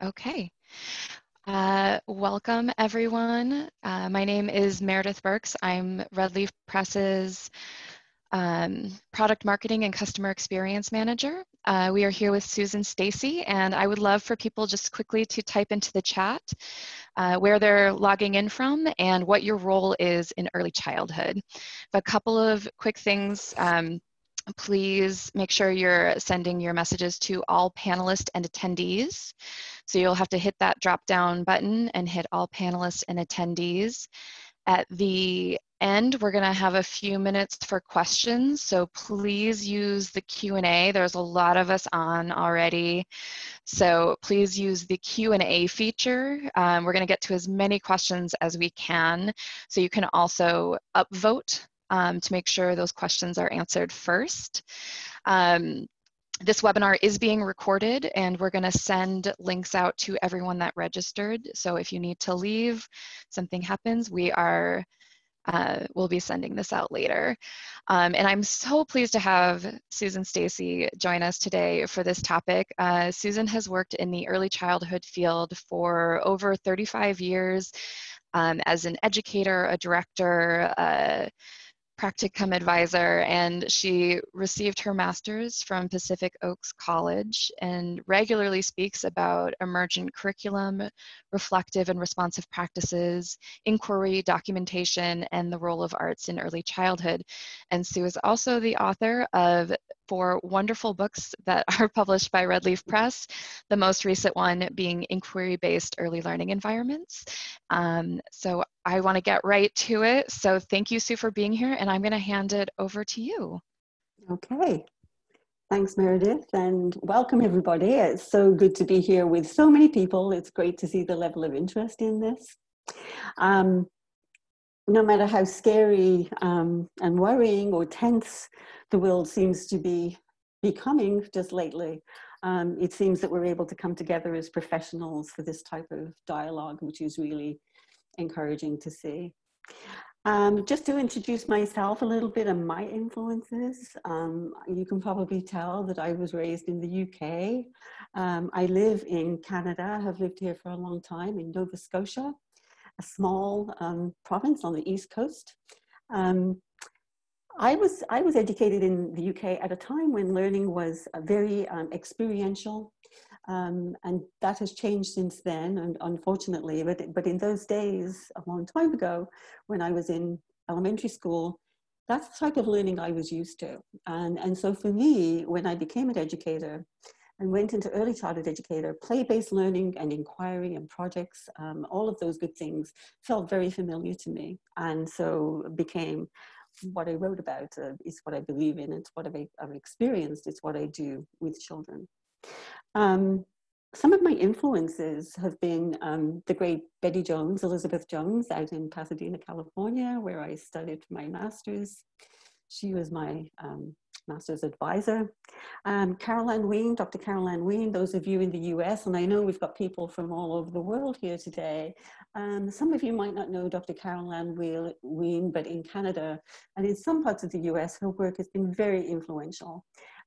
Okay. Welcome, everyone. My name is Meredith Burks. I'm Redleaf Press's Product Marketing and Customer Experience Manager. We are here with Susan Stacey, and I would love for people just quickly to type into the chat where they're logging in from and what your role is in early childhood. A couple of quick things. Please make sure you're sending your messages to all panelists and attendees. So you'll have to hit that drop down button and hit all panelists and attendees. At the end, we're going to have a few minutes for questions. So please use the Q&A. There's a lot of us on already. So please use the Q&A feature. We're going to get to as many questions as we can. So you can also upvote to make sure those questions are answered first. This webinar is being recorded, and we're going to send links out to everyone that registered. So if you need to leave, something happens, we'll be sending this out later. And I'm so pleased to have Susan Stacey join us today for this topic. Susan has worked in the early childhood field for over 35 years as an educator, a director, practicum advisor, and she received her master's from Pacific Oaks College and regularly speaks about emergent curriculum, reflective and responsive practices, inquiry, documentation, and the role of arts in early childhood. And Sue is also the author of 4 wonderful books that are published by Redleaf Press, the most recent one being Inquiry-Based Early Learning Environments. So I want to get right to it. So thank you, Sue, for being here, and I'm going to hand it over to you. Okay. Thanks, Meredith, and welcome, everybody. It's so good to be here with so many people. It's great to see the level of interest in this. No matter how scary and worrying or tense the world seems to be becoming just lately, it seems that we're able to come together as professionals for this type of dialogue, which is really encouraging to see. Just to introduce myself a little bit and my influences, you can probably tell that I was raised in the UK. I live in Canada, have lived here for a long time in Nova Scotia, a small province on the East Coast. I was educated in the UK at a time when learning was very experiential. And that has changed since then, and unfortunately, but in those days, a long time ago, when I was in elementary school, that's the type of learning I was used to. And so for me, when I became an educator and went into early childhood educator, play-based learning and inquiry and projects, all of those good things felt very familiar to me. And so became what I wrote about, is what I believe in, it's what I've experienced, it's what I do with children. Some of my influences have been the great Betty Jones, Elizabeth Jones, out in Pasadena, California, where I studied my master's. She was my master's advisor. Caroline Ween, Dr. Caroline Ween, those of you in the US, and I know we've got people from all over the world here today. Some of you might not know Dr. Caroline Ween, but in Canada and in some parts of the US, her work has been very influential.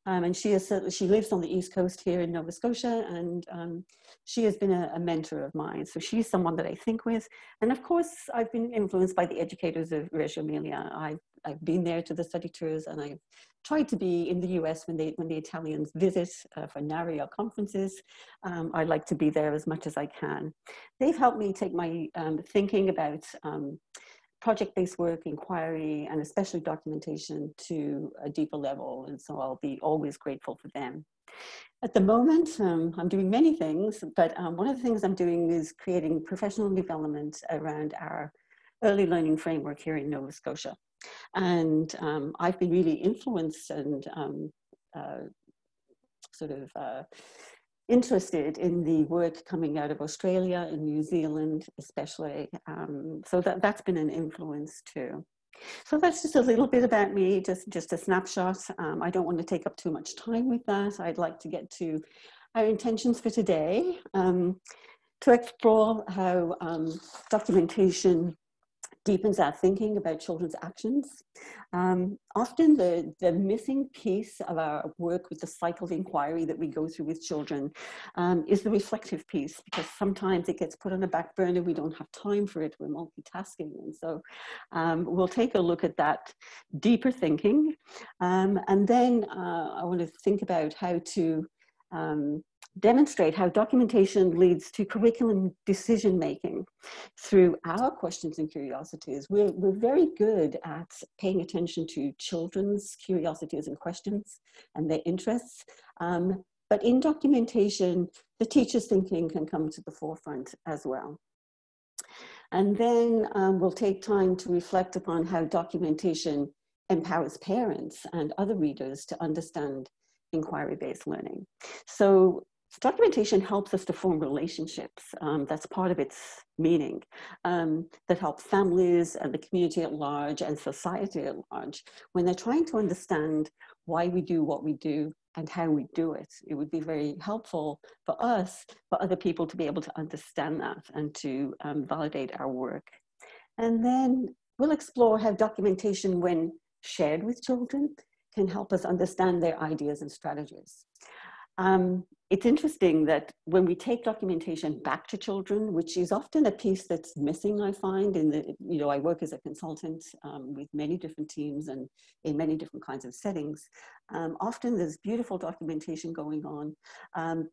And she lives on the East Coast here in Nova Scotia, and she has been a mentor of mine. So she's someone that I think with. And of course, I've been influenced by the educators of Reggio Emilia. I've been there to the study tours, and I've tried to be in the US when the Italians visit for NARIA conferences. I like to be there as much as I can. They've helped me take my thinking about project-based work, inquiry, and especially documentation to a deeper level. And so I'll be always grateful for them. At the moment, I'm doing many things, but one of the things I'm doing is creating professional development around our early learning framework here in Nova Scotia. And I've been really influenced and interested in the work coming out of Australia and New Zealand, especially. So that's been an influence too. So that's just a little bit about me, just a snapshot. I don't want to take up too much time with that. I'd like to get to our intentions for today, to explore how documentation deepens our thinking about children's actions. Often the missing piece of our work with the cycle of inquiry that we go through with children is the reflective piece, because sometimes it gets put on a back burner. We don't have time for it. We're multitasking. And so we'll take a look at that deeper thinking. And then I want to think about how to demonstrate how documentation leads to curriculum decision making through our questions and curiosities. We're very good at paying attention to children's curiosities and questions and their interests. But in documentation, the teacher's thinking can come to the forefront as well. And then we'll take time to reflect upon how documentation empowers parents and other readers to understand inquiry-based learning. So documentation helps us to form relationships. That's part of its meaning, that help families and the community at large and society at large when they're trying to understand why we do what we do and how we do it. It would be very helpful for us, for other people to be able to understand that and to validate our work. And then we'll explore how documentation, when shared with children, can help us understand their ideas and strategies. It's interesting that when we take documentation back to children, which is often a piece that's missing, I find, in the, I work as a consultant with many different teams and in many different kinds of settings. Often there's beautiful documentation going on,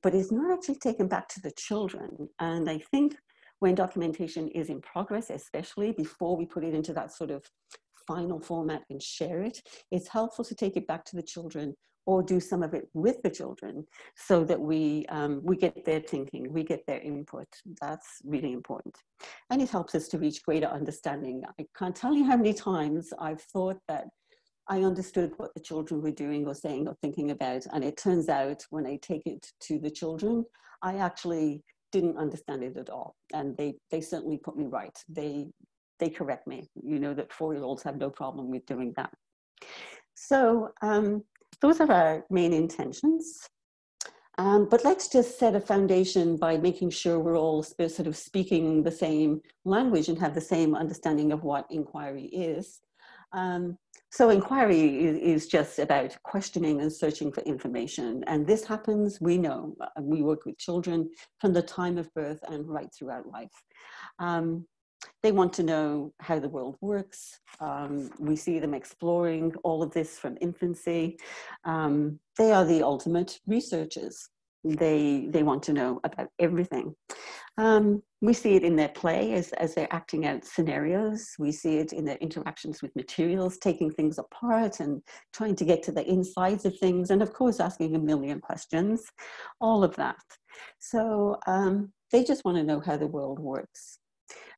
but it's not actually taken back to the children. And I think when documentation is in progress, especially before we put it into that sort of final format and share it, it's helpful to take it back to the children or do some of it with the children so that we get their thinking, we get their input. That's really important. And it helps us to reach greater understanding. I can't tell you how many times I've thought that I understood what the children were doing or saying or thinking about. And it turns out when I take it to the children, I actually didn't understand it at all. And they certainly put me right. They correct me, that 4-year-olds have no problem with doing that. So those are our main intentions. But let's just set a foundation by making sure we're all sort of speaking the same language and have the same understanding of what inquiry is. So inquiry is just about questioning and searching for information. And this happens, we know, we work with children from the time of birth and right throughout life. They want to know how the world works. We see them exploring all of this from infancy. They are the ultimate researchers. They want to know about everything. We see it in their play as they're acting out scenarios. We see it in their interactions with materials, taking things apart and trying to get to the insides of things. And of course, asking a million questions, all of that. So they just want to know how the world works.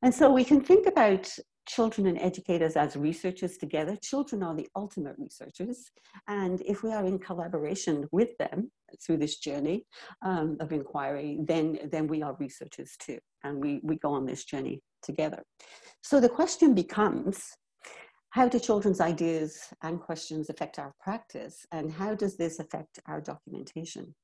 And so we can think about children and educators as researchers together. Children are the ultimate researchers. And if we are in collaboration with them through this journey of inquiry, then we are researchers too. And we go on this journey together. So the question becomes, how do children's ideas and questions affect our practice? And how does this affect our documentation?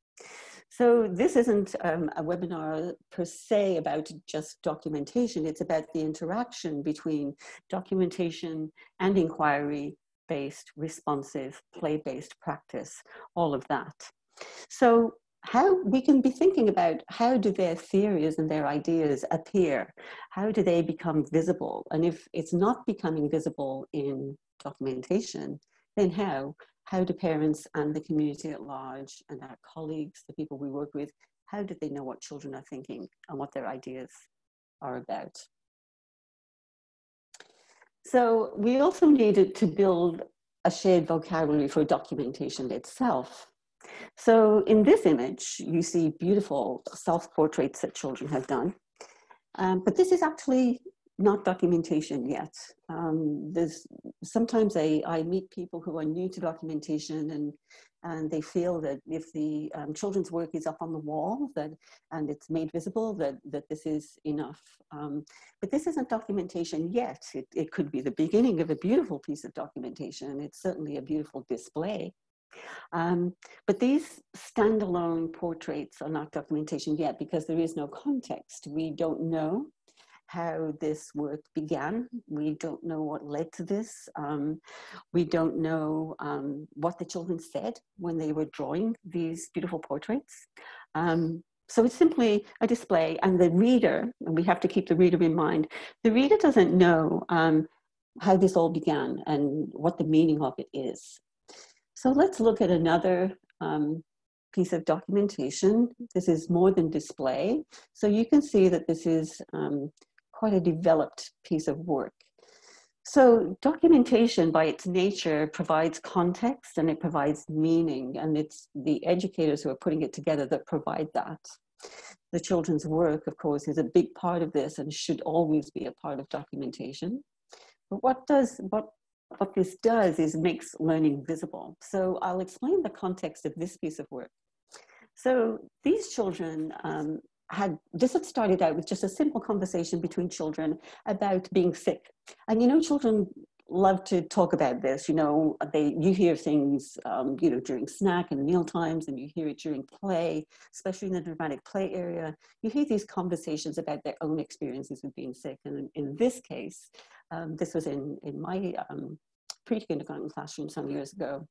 So this isn't a webinar per se about just documentation. It's about the interaction between documentation and inquiry-based, responsive, play-based practice, all of that. So how we can be thinking about how do their theories and their ideas appear? How do they become visible? And if it's not becoming visible in documentation, then how? How do parents and the community at large and our colleagues, the people we work with, how do they know what children are thinking and what their ideas are about? So we also needed to build a shared vocabulary for documentation itself. So in this image, you see beautiful self-portraits that children have done. But this is actually not documentation yet. Sometimes I meet people who are new to documentation and they feel that if the children's work is up on the wall and it's made visible, that this is enough. But this isn't documentation yet. It could be the beginning of a beautiful piece of documentation. It's certainly a beautiful display. But these standalone portraits are not documentation yet because there is no context. We don't know how this work began. We don't know what led to this. We don't know what the children said when they were drawing these beautiful portraits. So it's simply a display, and the reader, and we have to keep the reader in mind, the reader doesn't know how this all began and what the meaning of it is. So let's look at another piece of documentation. This is more than display. So you can see that this is quite a developed piece of work. So documentation by its nature provides context and it provides meaning, and it's the educators who are putting it together that provide that. The children's work, of course, is a big part of this and should always be a part of documentation. But what this does is makes learning visible. So I'll explain the context of this piece of work. So these children this had started out with just a simple conversation between children about being sick. And you know, children love to talk about this. You know, you hear things, you know, during snack and meal times, and you hear it during play, especially in the dramatic play area. You hear these conversations about their own experiences with being sick. And in this case, this was in my pre-kindergarten classroom some years ago.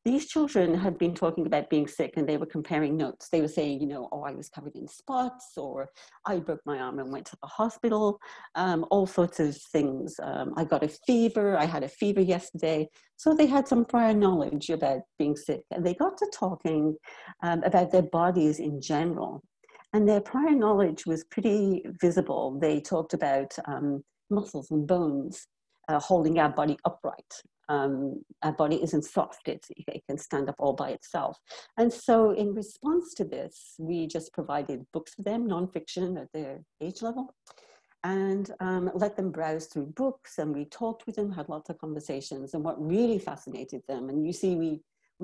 These children had been talking about being sick, and they were comparing notes. They were saying, you know, oh, I was covered in spots, or I broke my arm and went to the hospital, all sorts of things. I got a fever. I had a fever yesterday. So they had some prior knowledge about being sick, and they got to talking about their bodies in general. And their prior knowledge was pretty visible. They talked about muscles and bones holding our body upright. Our body isn't soft, it can stand up all by itself. And so in response to this, we just provided books for them, nonfiction at their age level, and let them browse through books, and we talked with them, had lots of conversations. And what really fascinated them, and you see we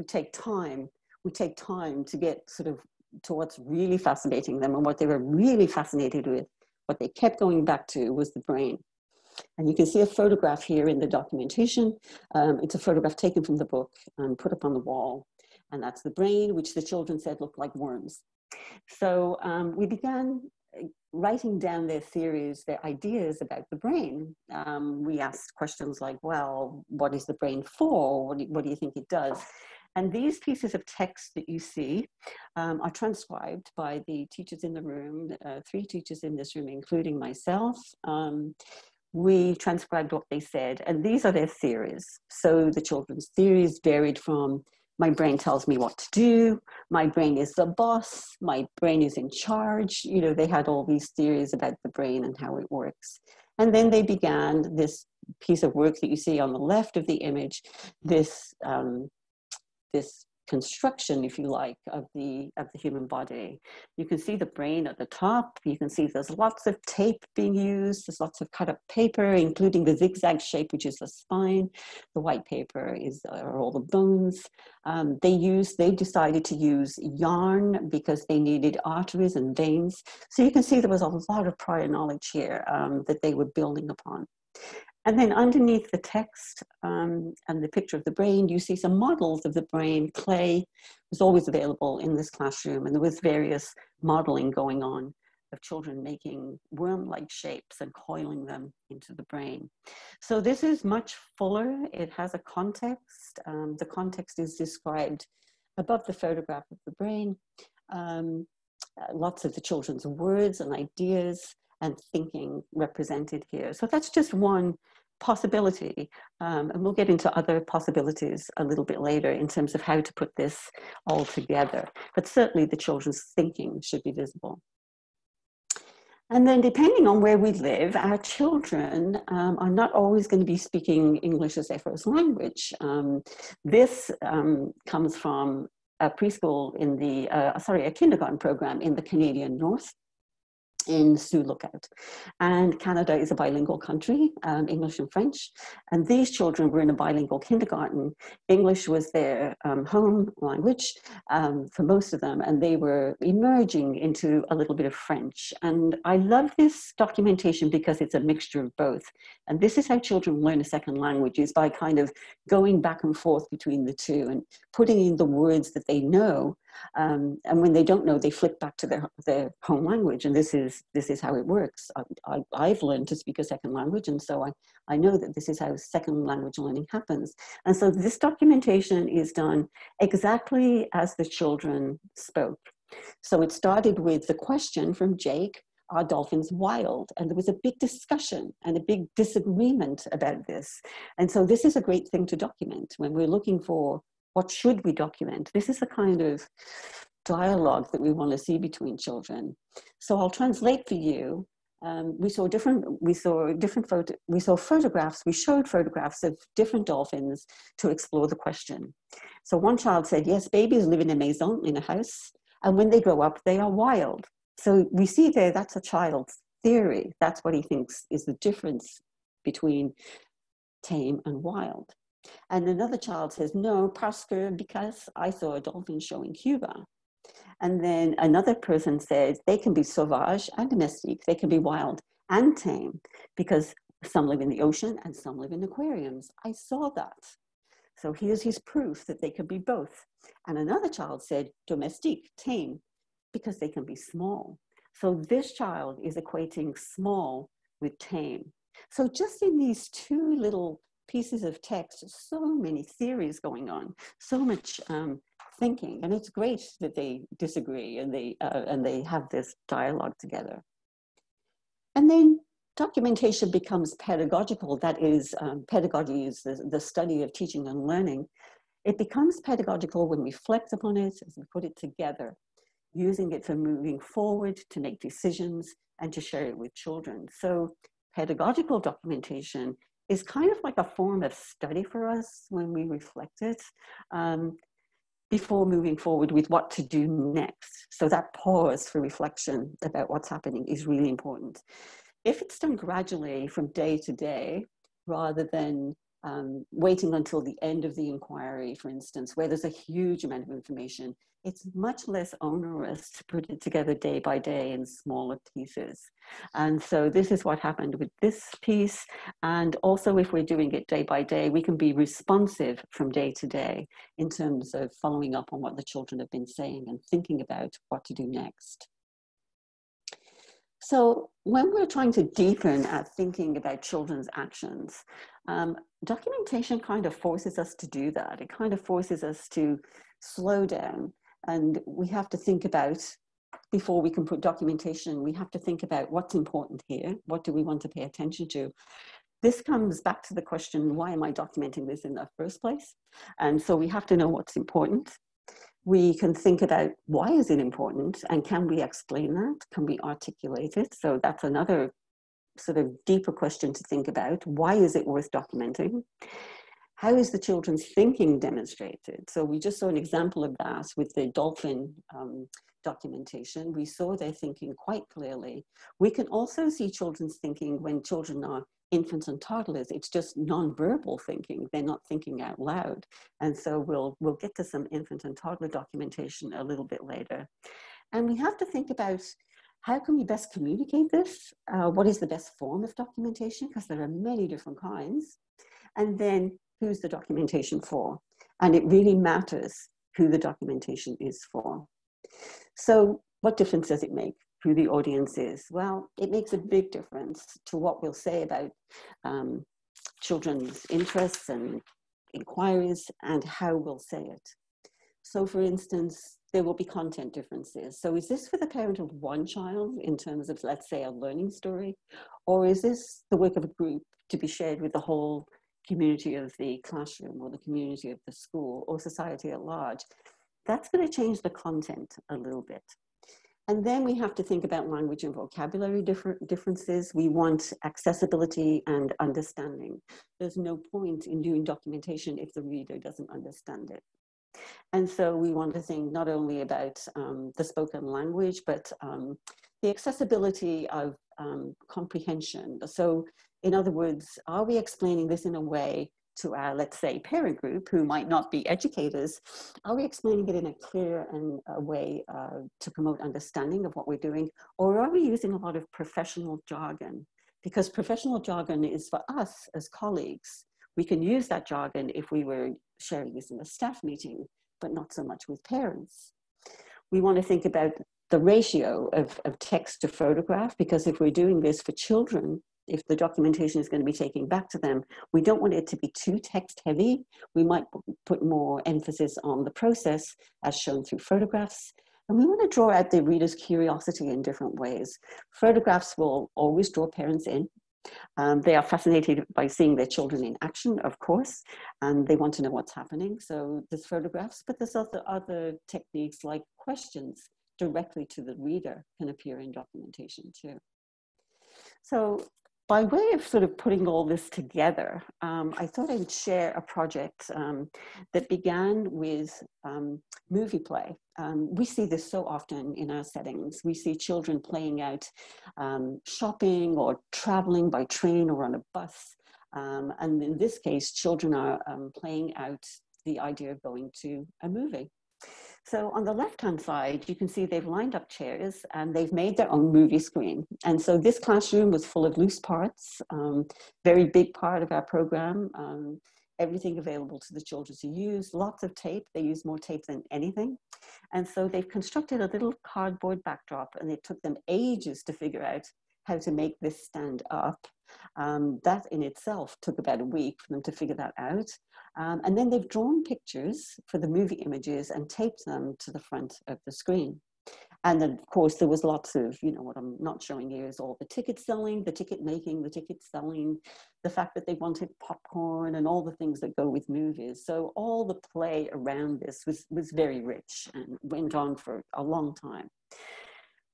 take time to get sort of to what's really fascinating them, and what they were really fascinated with, what they kept going back to was the brain. And you can see a photograph here in the documentation. It's a photograph taken from the book and put up on the wall. And that's the brain, which the children said looked like worms. So we began writing down their theories, their ideas about the brain. We asked questions like, well, what is the brain for? What do you think it does? And these pieces of text that you see are transcribed by the teachers in the room, 3 teachers in this room, including myself. We transcribed what they said, and these are their theories. So the children's theories varied from, my brain tells me what to do, my brain is the boss, my brain is in charge. You know, they had all these theories about the brain and how it works. And then they began this piece of work that you see on the left of the image, this construction, if you like, of the human body. You can see the brain at the top. You can see there's lots of tape being used. There's lots of cut up paper, including the zigzag shape, which is the spine. The white paper are all the bones. They decided to use yarn because they needed arteries and veins. So you can see there was a lot of prior knowledge here that they were building upon. And then underneath the text and the picture of the brain, you see some models of the brain. Clay was always available in this classroom, and there was various modeling going on of children making worm-like shapes and coiling them into the brain. So this is much fuller. It has a context. The context is described above the photograph of the brain. Lots of the children's words and ideas and thinking represented here. So that's just one possibility. And we'll get into other possibilities a little bit later in terms of how to put this all together. But certainly the children's thinking should be visible. And then depending on where we live, our children are not always going to be speaking English as their first language. This comes from a preschool in a kindergarten program in the Canadian North, in Sioux Lookout. And Canada is a bilingual country, English and French. And these children were in a bilingual kindergarten. English was their home language for most of them, and they were emerging into a little bit of French. And I love this documentation because it's a mixture of both. And this is how children learn a second language, is by kind of going back and forth between the two and putting in the words that they know And when they don't know, they flip back to their home language. And this is how it works. I've learned to speak a second language. And so I know that this is how second language learning happens. And so this documentation is done exactly as the children spoke. So it started with the question from Jake, are dolphins wild? And there was a big discussion and a big disagreement about this. And so this is a great thing to document when we're looking for what should we document. This is the kind of dialogue that we want to see between children. So I'll translate for you. We showed photographs of different dolphins to explore the question. So one child said, yes, babies live in a maison, in a house, and when they grow up, they are wild. So we see there, that's a child's theory. That's what he thinks is the difference between tame and wild. And another child says, no, because I saw a dolphin show in Cuba. And then another person says, they can be sauvage and domestique. They can be wild and tame because some live in the ocean and some live in aquariums. I saw that. So here's his proof that they can be both. And another child said, domestique, tame, because they can be small. So this child is equating small with tame. So just in these two little pieces of text, so many theories going on, so much thinking, and it's great that they disagree and they have this dialogue together. And then documentation becomes pedagogical. That is, pedagogy is the study of teaching and learning. It becomes pedagogical when we reflect upon it, as we put it together, using it for moving forward, to make decisions, and to share it with children. So pedagogical documentation is kind of like a form of study for us when we reflect it before moving forward with what to do next. So that pause for reflection about what's happening is really important. If it's done gradually from day to day, rather than waiting until the end of the inquiry, for instance, where there's a huge amount of information, it's much less onerous to put it together day by day in smaller pieces. And so this is what happened with this piece. And also, if we're doing it day by day, we can be responsive from day to day in terms of following up on what the children have been saying and thinking about what to do next. So when we're trying to deepen at thinking about children's actions, documentation kind of forces us to do that. It kind of forces us to slow down, and we have to think about, before we can put documentation, we have to think about what's important here. What do we want to pay attention to? This comes back to the question, why am I documenting this in the first place? And so we have to know what's important. We can think about, why is it important, and can we explain that? Can we articulate it? So that's another sort of deeper question to think about. Why is it worth documenting? How is the children's thinking demonstrated? So we just saw an example of that with the dolphin documentation. We saw their thinking quite clearly. We can also see children's thinking when children are infants and toddlers. It's just nonverbal thinking. They're not thinking out loud. And so we'll get to some infant and toddler documentation a little bit later. And we have to think about, how can we best communicate this? What is the best form of documentation? Because there are many different kinds. And then, who's the documentation for? And it really matters who the documentation is for. So what difference does it make who the audience is? Well, it makes a big difference to what we'll say about children's interests and inquiries and how we'll say it. So for instance, there will be content differences. So is this for the parent of one child in terms of, let's say, a learning story? Or is this the work of a group to be shared with the whole community of the classroom or the community of the school or society at large? That's going to change the content a little bit. And then we have to think about language and vocabulary differences. We want accessibility and understanding. There's no point in doing documentation if the reader doesn't understand it. And so we want to think not only about the spoken language, but the accessibility of comprehension. So in other words, are we explaining this in a way to our, let's say, parent group who might not be educators? Are we explaining it in a clear and a way to promote understanding of what we're doing? Or are we using a lot of professional jargon? Because professional jargon is for us as colleagues. We can use that jargon if we were sharing this in a staff meeting, but not so much with parents. We want to think about the ratio of text to photograph, because if we're doing this for children, if the documentation is going to be taken back to them, we don't want it to be too text heavy. We might put more emphasis on the process as shown through photographs. And we want to draw out the reader's curiosity in different ways. Photographs will always draw parents in. They are fascinated by seeing their children in action, of course, and they want to know what's happening. So there's photographs, but there's also other techniques like questions directly to the reader can appear in documentation too. So by way of sort of putting all this together, I thought I would share a project that began with movie play. We see this so often in our settings. We see children playing out shopping or traveling by train or on a bus. And in this case, children are playing out the idea of going to a movie. So on the left-hand side, you can see they've lined up chairs and they've made their own movie screen. And so this classroom was full of loose parts, very big part of our program, everything available to the children to use, lots of tape. They use more tape than anything. And so they've constructed a little cardboard backdrop, and it took them ages to figure out how to make this stand up. That in itself took about a week for them to figure that out. And then they've drawn pictures for the movie images and taped them to the front of the screen. And then, of course, there was lots of, what I'm not showing here is all the ticket selling, the ticket making, the ticket selling, the fact that they wanted popcorn and all the things that go with movies. So all the play around this was very rich and went on for a long time.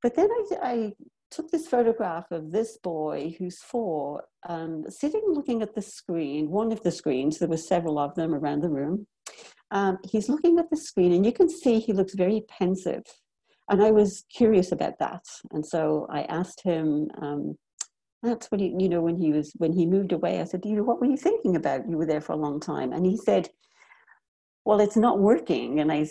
But then I took this photograph of this boy who's 4, sitting looking at the screen, one of the screens. There were several of them around the room. He's looking at the screen, and you can see he looks very pensive. And I was curious about that. And so I asked him, that's what when he moved away, I said, what were you thinking about? You were there for a long time. And he said, well, it's not working. And I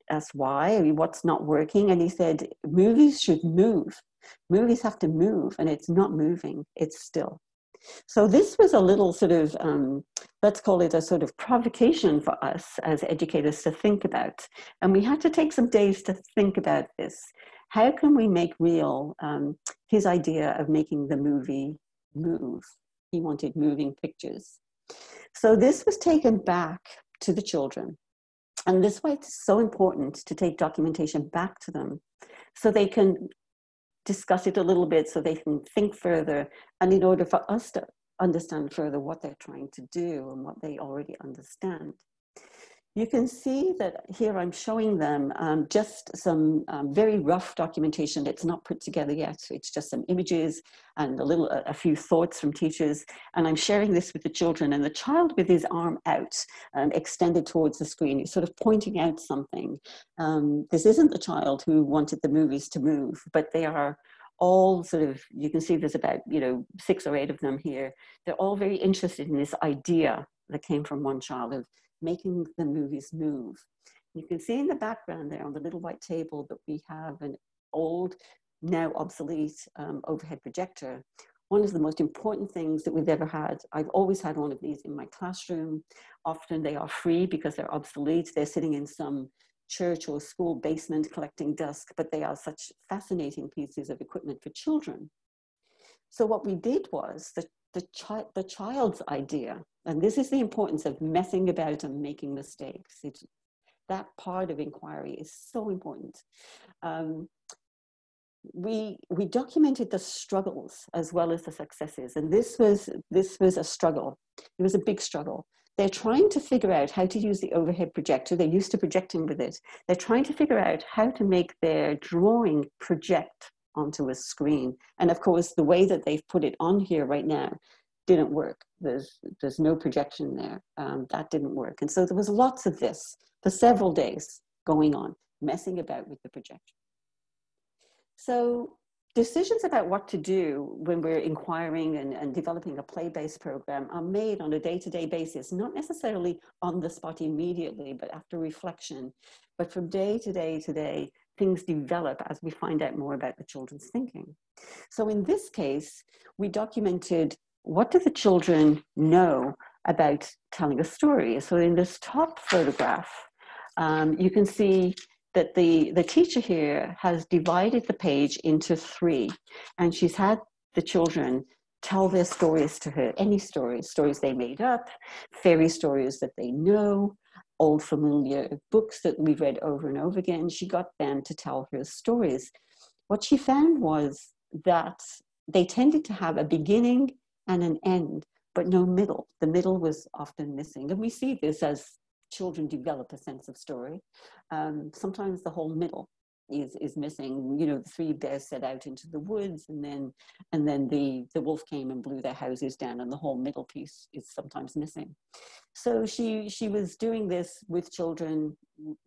asked why, what's not working? And he said, movies should move. Movies have to move, and it's not moving, it's still. So this was a little sort of, let's call it a sort of provocation for us as educators to think about. And we had to take some days to think about this. How can we make real his idea of making the movie move? He wanted moving pictures. So this was taken back to the children. And this is why it's so important to take documentation back to them so they can discuss it a little bit, so they can think further, and in order for us to understand further what they're trying to do and what they already understand. You can see that here I'm showing them just some very rough documentation that's not put together yet. It's just some images and a few thoughts from teachers. And I'm sharing this with the children, and the child with his arm out, extended towards the screen, is sort of pointing out something. This isn't the child who wanted the movies to move, but they are all sort of, you can see there's about 6 or 8 of them here. They're all very interested in this idea that came from one child of making the movies move. You can see in the background there on the little white table that we have an old, now obsolete overhead projector. One of the most important things that we've ever had. I've always had one of these in my classroom. Often they are free because they're obsolete. They're sitting in some church or school basement collecting dust, but they are such fascinating pieces of equipment for children. So what we did was the child's idea, and this is the importance of messing about and making mistakes. That part of inquiry is so important. We documented the struggles as well as the successes, and this was a struggle. It was a big struggle. They're trying to figure out how to use the overhead projector. They're used to projecting with it. They're trying to figure out how to make their drawing project onto a screen. And of course, the way that they've put it on here right now didn't work. There's no projection there. That didn't work. And so there was lots of this for several days going on, messing about with the projector. So decisions about what to do when we're inquiring and developing a play-based program are made on a day-to-day basis, not necessarily on the spot immediately, but after reflection. But from day to day to day, things develop as we find out more about the children's thinking. So in this case, we documented what do the children know about telling a story. So in this top photograph, you can see that the teacher here has divided the page into three, and she's had the children tell their stories to her, any stories they made up, fairy stories that they know, old familiar books that we've read over and over again. She got them to tell her stories. What she found was that they tended to have a beginning and an end, but no middle. The middle was often missing. And we see this as children develop a sense of story. Sometimes the whole middle is missing. You know, the three bears set out into the woods, and then the wolf came and blew their houses down, and the whole middle piece is sometimes missing. So she was doing this with children,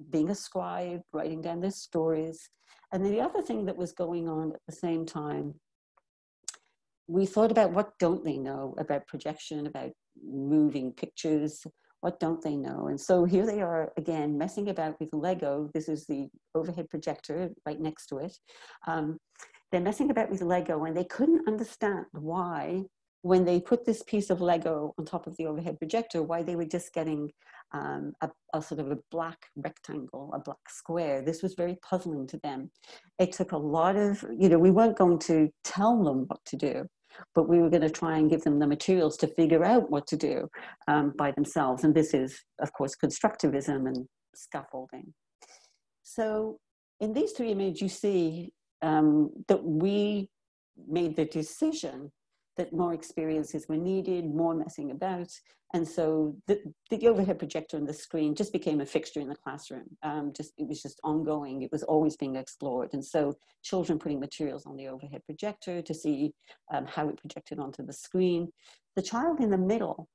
being a scribe, writing down their stories. And then the other thing that was going on at the same time, we thought about what don't they know about projection, about moving pictures, what don't they know? And so here they are again, messing about with Lego. This is the overhead projector right next to it. They're messing about with Lego, and they couldn't understand why, when they put this piece of Lego on top of the overhead projector, why they were just getting a sort of a black rectangle, a black square. This was very puzzling to them. It took a lot of, you know, we weren't going to tell them what to do, but we were going to try and give them the materials to figure out what to do by themselves. And this is, of course, constructivism and scaffolding. So in these three images, you see that we made the decision that more experiences were needed, more messing about. And so the overhead projector and the screen just became a fixture in the classroom. It was just ongoing. It was always being explored. And so children putting materials on the overhead projector to see how it projected onto the screen. The child in the middle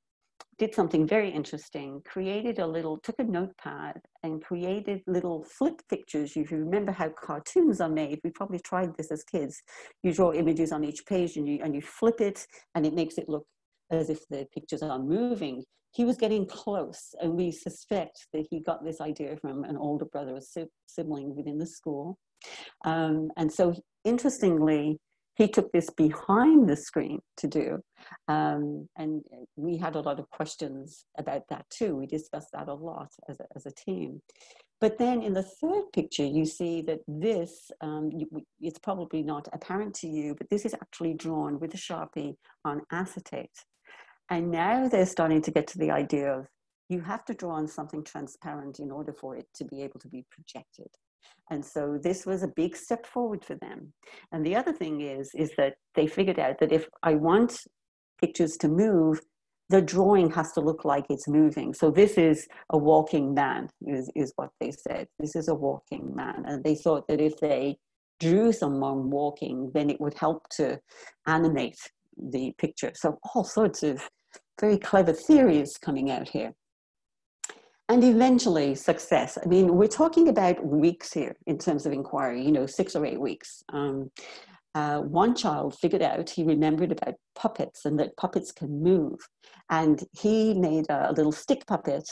did something very interesting, took a notepad and created little flip pictures. If you remember how cartoons are made, we probably tried this as kids. You draw images on each page and you flip it, and it makes it look as if the pictures are moving. He was getting close, and we suspect that he got this idea from an older brother or sibling within the school. And so interestingly, he took this behind the screen to do. And we had a lot of questions about that too. We discussed that a lot as a team. But then in the third picture, you see that this, it's probably not apparent to you, but this is actually drawn with a Sharpie on acetate. And now they're starting to get to the idea of, you have to draw on something transparent in order for it to be able to be projected. And so this was a big step forward for them. And the other thing is that they figured out that if I want pictures to move, the drawing has to look like it's moving. So this is a walking man, is what they said. This is a walking man. And they thought that if they drew someone walking, then it would help to animate the picture. So all sorts of very clever theories coming out here. And eventually success. I mean, we're talking about weeks here in terms of inquiry, 6 or 8 weeks. One child figured out, he remembered about puppets and that puppets can move. And he made a little stick puppet,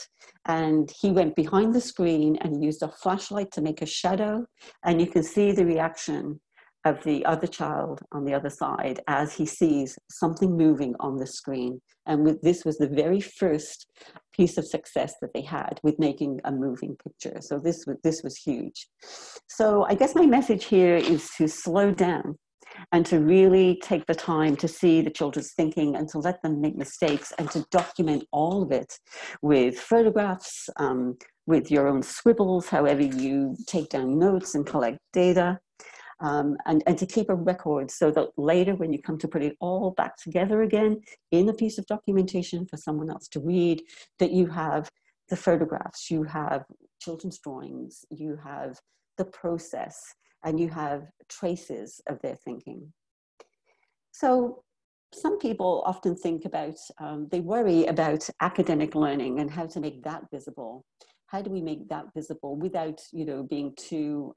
and he went behind the screen and he used a flashlight to make a shadow. And you can see the reaction of the other child on the other side as he sees something moving on the screen. And this was the very first piece of success that they had with making a moving picture. So this was huge. So I guess my message here is to slow down and to really take the time to see the children's thinking and to let them make mistakes and to document all of it with photographs, with your own scribbles, however you take down notes and collect data. And to keep a record so that later when you come to put it all back together again in a piece of documentation for someone else to read, that you have the photographs, you have children's drawings, you have the process, and you have traces of their thinking. So some people often think about, they worry about academic learning and how to make that visible. How do we make that visible without, being too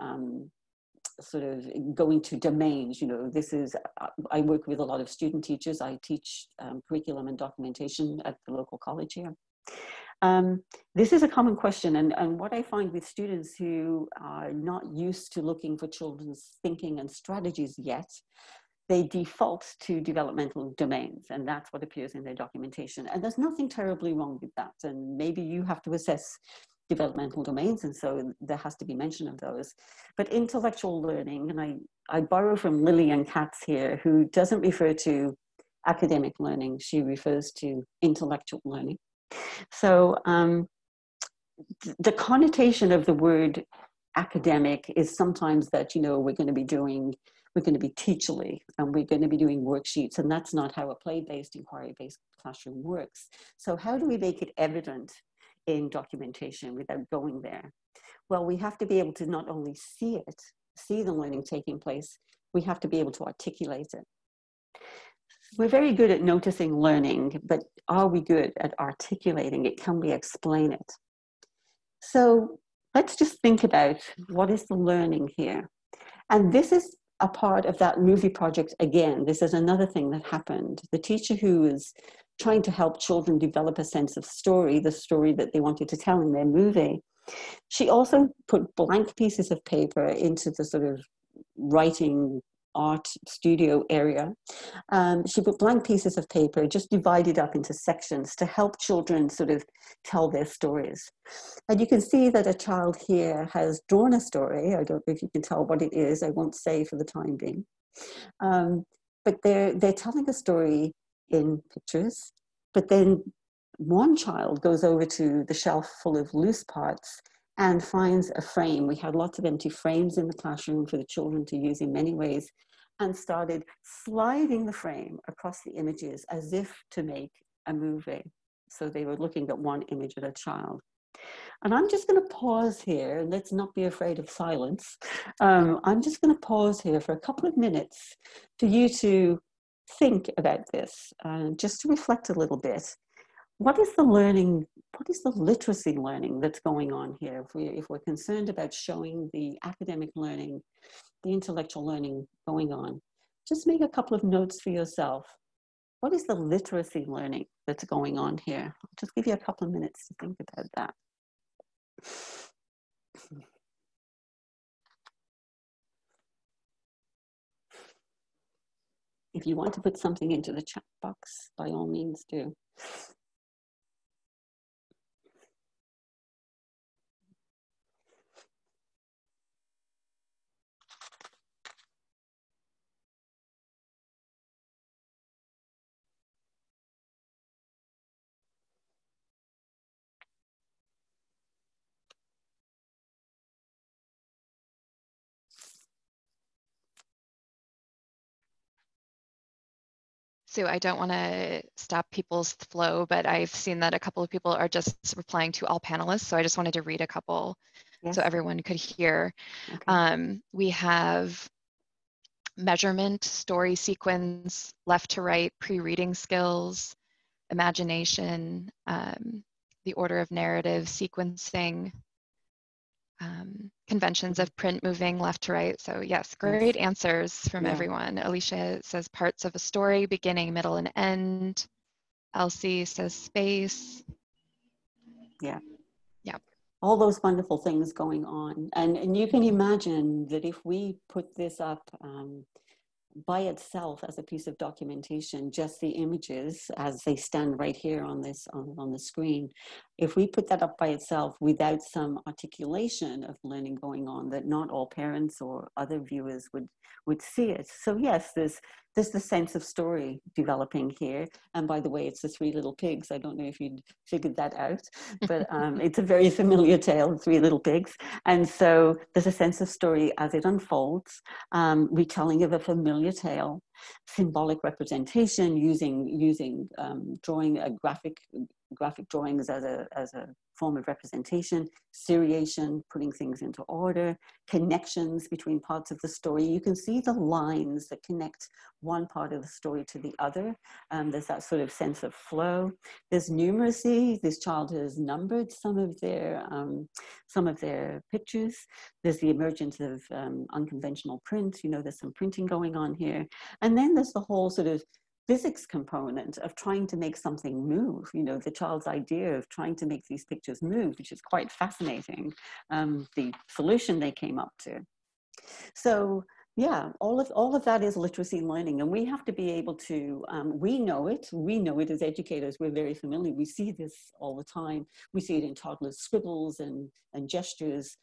sort of going to domains? This is, I work with a lot of student teachers. I teach curriculum and documentation at the local college here. This is a common question, and what I find with students who are not used to looking for children's thinking and strategies yet, they default to developmental domains, and that's what appears in their documentation. And there's nothing terribly wrong with that, and maybe you have to assess developmental domains, and so there has to be mention of those. But intellectual learning, and I borrow from Lillian Katz here, who doesn't refer to academic learning, she refers to intellectual learning. So the connotation of the word academic is sometimes that, you know, we're going to be teacherly and we're going to be doing worksheets, and that's not how a play-based, inquiry-based classroom works. So how do we make it evident in documentation without going there? Well, we have to be able to not only see the learning taking place, we have to be able to articulate it. We're very good at noticing learning, but are we good at articulating it? Can we explain it? So let's just think about what is the learning here. And this is a part of that movie project again. This is another thing that happened. The teacher who was trying to help children develop a sense of story, the story that they wanted to tell in their movie, she also put blank pieces of paper into the sort of writing art studio area. She put blank pieces of paper, just divided up into sections to help children sort of tell their stories. And you can see that a child here has drawn a story. I don't know if you can tell what it is. I won't say for the time being. But they're telling a story in pictures. But then one child goes over to the shelf full of loose parts and finds a frame. We had lots of empty frames in the classroom for the children to use in many ways, and started sliding the frame across the images as if to make a movie. So they were looking at one image at a child. And I'm just going to pause here, and let's not be afraid of silence. I'm just going to pause here for a couple of minutes for you to think about this, just to reflect a little bit. What is the learning, what is the literacy learning that's going on here? If we're concerned about showing the academic learning, the intellectual learning going on, just make a couple of notes for yourself. What is the literacy learning that's going on here? I'll just give you a couple of minutes to think about that. If you want to put something into the chat box, by all means do. So I don't want to stop people's flow, but I've seen that a couple of people are just replying to all panelists. So I just wanted to read a couple so everyone could hear. Okay. We have measurement, story sequence, left to right, pre-reading skills, imagination, the order of narrative, sequencing, conventions of print moving left to right. So yes, great answers from everyone. Alicia says parts of a story, beginning, middle, and end. Elsie says space. Yeah. All those wonderful things going on. And you can imagine that if we put this up by itself as a piece of documentation, just the images as they stand right here on this on the screen, if we put that up by itself without some articulation of learning going on, that not all parents or other viewers would see it. So yes, there's the sense of story developing here. And by the way, it's the Three Little Pigs. I don't know if you'd figured that out, but it's a very familiar tale, Three Little Pigs. And so there's a sense of story as it unfolds, retelling of a familiar tale, symbolic representation, using drawing a graphic drawings as a form of representation, seriation, putting things into order, connections between parts of the story. You can see the lines that connect one part of the story to the other. There's that sort of sense of flow. There's numeracy. This child has numbered some of their pictures. There's the emergence of unconventional print. You know, there's some printing going on here. And then there's the whole sort of physics component of trying to make something move, you know, the child's idea of trying to make these pictures move, which is quite fascinating, the solution they came up to. So, Yeah, all of that is literacy learning, and we have to be able to. We know it. We know it as educators. We're very familiar. We see this all the time. We see it in toddlers' scribbles and gestures.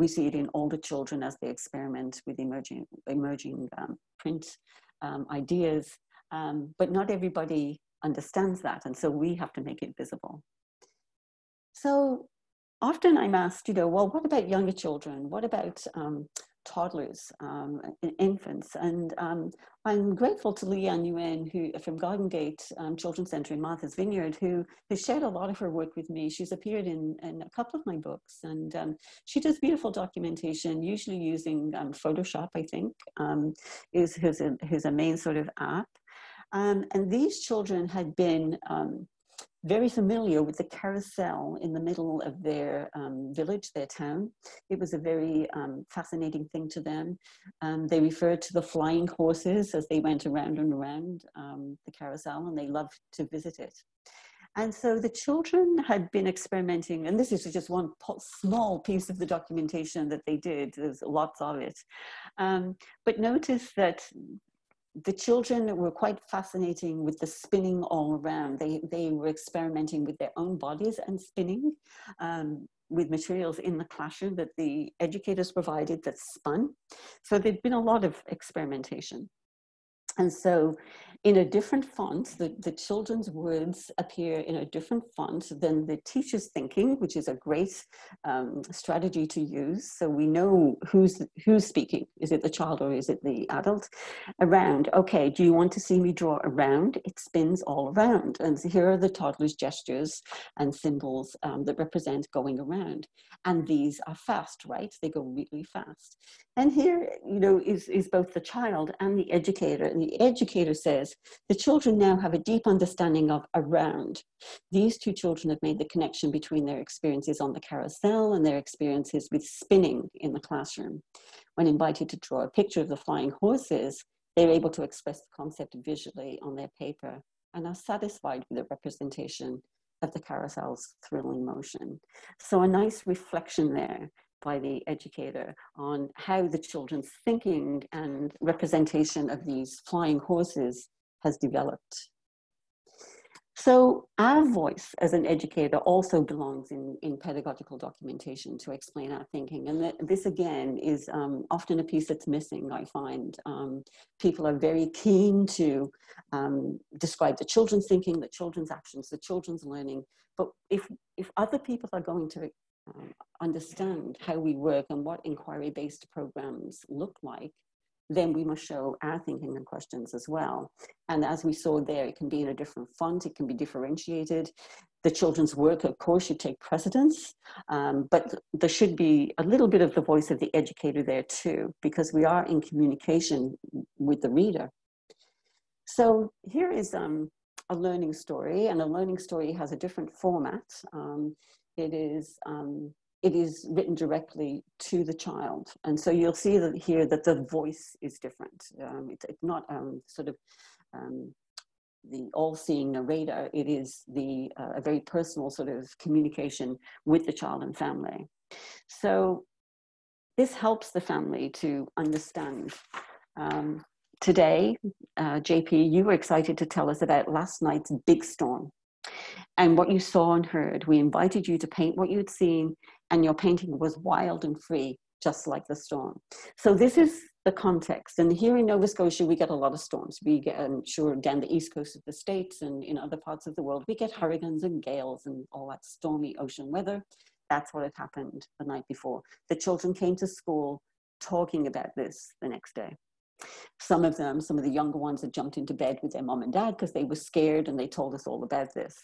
We see it in older children as they experiment with emerging print ideas. But not everybody understands that, and so we have to make it visible. So often I'm asked, well, what about younger children? What about toddlers, infants? And I'm grateful to Leanne Nguyen, who from Garden Gate Children's Centre in Martha's Vineyard, who has shared a lot of her work with me. She's appeared in a couple of my books, and she does beautiful documentation, usually using Photoshop, I think, is his main sort of app. And these children had been very familiar with the carousel in the middle of their village, their town. It was a very fascinating thing to them. They referred to the flying horses as they went around and around the carousel, and they loved to visit it. And so the children had been experimenting, and this is just one small piece of the documentation that they did. There's lots of it. But notice that the children were quite fascinating with the spinning all around. They were experimenting with their own bodies and spinning with materials in the classroom that the educators provided that spun. So there'd been a lot of experimentation. And so in a different font, the children's words appear in a different font than the teacher's thinking, which is a great strategy to use. So we know who's speaking. Is it the child or is it the adult? Around, okay, do you want to see me draw around? It spins all around. And here are the toddler's gestures and symbols that represent going around. And these are fast, right? They go really fast. And here, is both the child and the educator. And the educator says, the children now have a deep understanding of around. These two children have made the connection between their experiences on the carousel and their experiences with spinning in the classroom. When invited to draw a picture of the flying horses, they're able to express the concept visually on their paper and are satisfied with the representation of the carousel's thrilling motion. So a nice reflection there by the educator on how the children's thinking and representation of these flying horses has developed. So our voice as an educator also belongs in pedagogical documentation to explain our thinking. And this again is often a piece that's missing, I find. People are very keen to describe the children's thinking, the children's actions, the children's learning. But if other people are going to understand how we work and what inquiry-based programs look like, then we must show our thinking and questions as well. And as we saw there, it can be in a different font, it can be differentiated. The children's work, of course, should take precedence, but there should be a little bit of the voice of the educator there too, because we are in communication with the reader. So here is a learning story, and a learning story has a different format. It is written directly to the child. And so you'll see that here that the voice is different. It's not sort of the all-seeing narrator. It is a very personal sort of communication with the child and family. So this helps the family to understand. Today, JP, you were excited to tell us about last night's big storm and what you saw and heard. We invited you to paint what you'd seen, and your painting was wild and free, just like the storm. So this is the context. And here in Nova Scotia, we get a lot of storms. We get, I'm sure, down the east coast of the States and in other parts of the world, we get hurricanes and gales and all that stormy ocean weather. That's what had happened the night before. The children came to school talking about this the next day. Some of the younger ones had jumped into bed with their mom and dad because they were scared, and they told us all about this.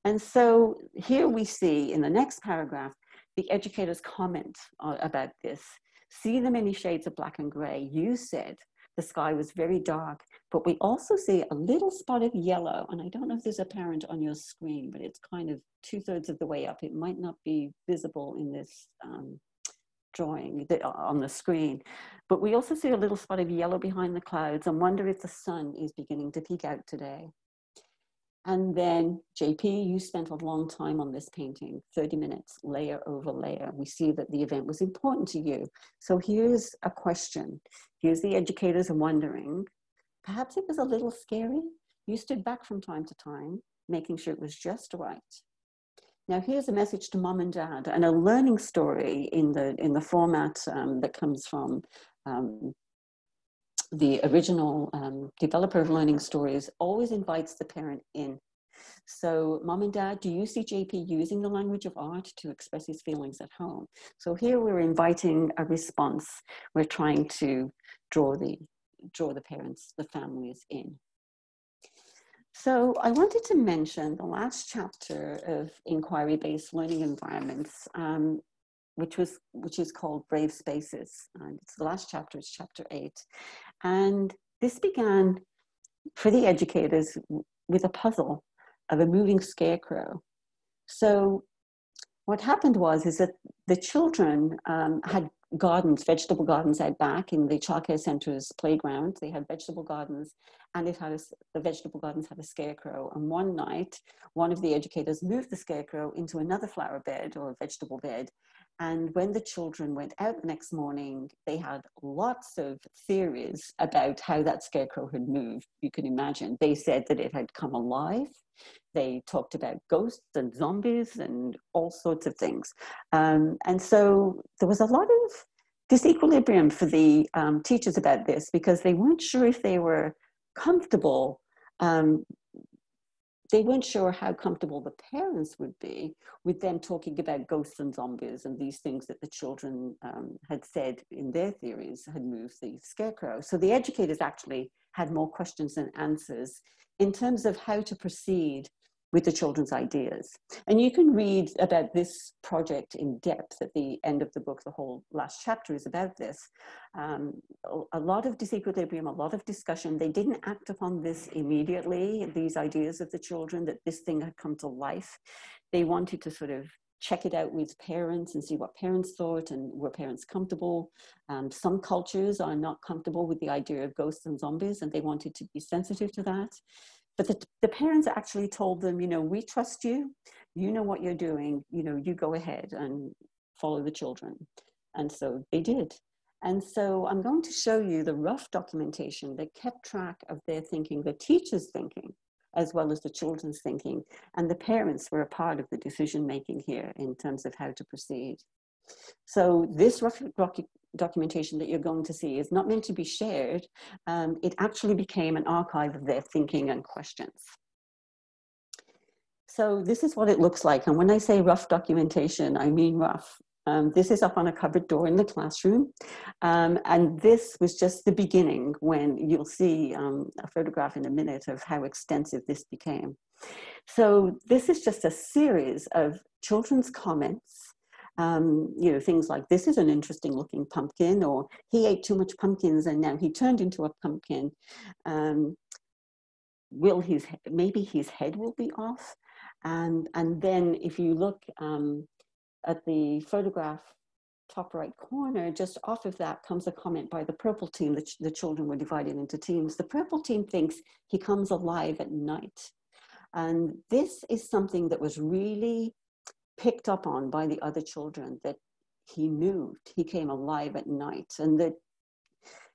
And so here we see in the next paragraph, the educator's comment about this. See the many shades of black and gray. You said the sky was very dark, but we also see a little spot of yellow. And I don't know if there's apparent on your screen, but it's kind of 2/3 of the way up. It might not be visible in this drawing on the screen, but we also see a little spot of yellow behind the clouds and wonder if the sun is beginning to peek out today. And then JP, you spent a long time on this painting, 30 minutes, layer over layer. We see that the event was important to you. So here's a question. Here's the educators wondering, perhaps it was a little scary. You stood back from time to time, making sure it was just right. Now here's a message to mom and dad, and a learning story in the format that comes from the original developer of learning stories always invites the parent in. So mom and dad, do you see JP using the language of art to express his feelings at home? So here we're inviting a response. We're trying to draw the parents, the families in. So I wanted to mention the last chapter of inquiry-based learning environments, which is called Brave Spaces. And it's the last chapter, it's chapter 8. And this began for the educators with a puzzle of a moving scarecrow. So what happened is that the children had gardens, vegetable gardens out back in the childcare centre's playground. They had vegetable gardens, and the vegetable gardens had a scarecrow. And one night, one of the educators moved the scarecrow into another flower bed or vegetable bed. And when the children went out the next morning, they had lots of theories about how that scarecrow had moved. You can imagine. They said that it had come alive. They talked about ghosts and zombies and all sorts of things. And so there was a lot of disequilibrium for the teachers about this, because they weren't sure if they were comfortable. They weren't sure how comfortable the parents would be with them talking about ghosts and zombies and these things that the children had said in their theories had moved the scarecrow. So the educators actually had more questions than answers in terms of how to proceed with the children's ideas. And you can read about this project in depth at the end of the book. The whole last chapter is about this. A lot of disequilibrium, a lot of discussion. They didn't act upon this immediately, these ideas of the children, that this thing had come to life. They wanted to sort of check it out with parents and see what parents thought, and were parents comfortable. Some cultures are not comfortable with the idea of ghosts and zombies, and they wanted to be sensitive to that. But the parents actually told them, we trust you, you know what you're doing, you go ahead and follow the children. And so they did. And so I'm going to show you the rough documentation that kept track of their thinking, the teachers' thinking, as well as the children's thinking. And the parents were a part of the decision-making here in terms of how to proceed. So this rough documentation that you're going to see is not meant to be shared. It actually became an archive of their thinking and questions. So this is what it looks like. And when I say rough documentation, I mean rough. This is up on a cupboard door in the classroom. And this was just the beginning, when you'll see a photograph in a minute of how extensive this became. So this is just a series of children's comments. Things like, this is an interesting looking pumpkin, or he ate too much pumpkins and now he turned into a pumpkin. Maybe his head will be off. And then if you look at the photograph top right corner, just off of that comes a comment by the purple team. The children were divided into teams. The purple team thinks he comes alive at night. And this is something that was really picked up on by the other children, that he moved, he came alive at night. And that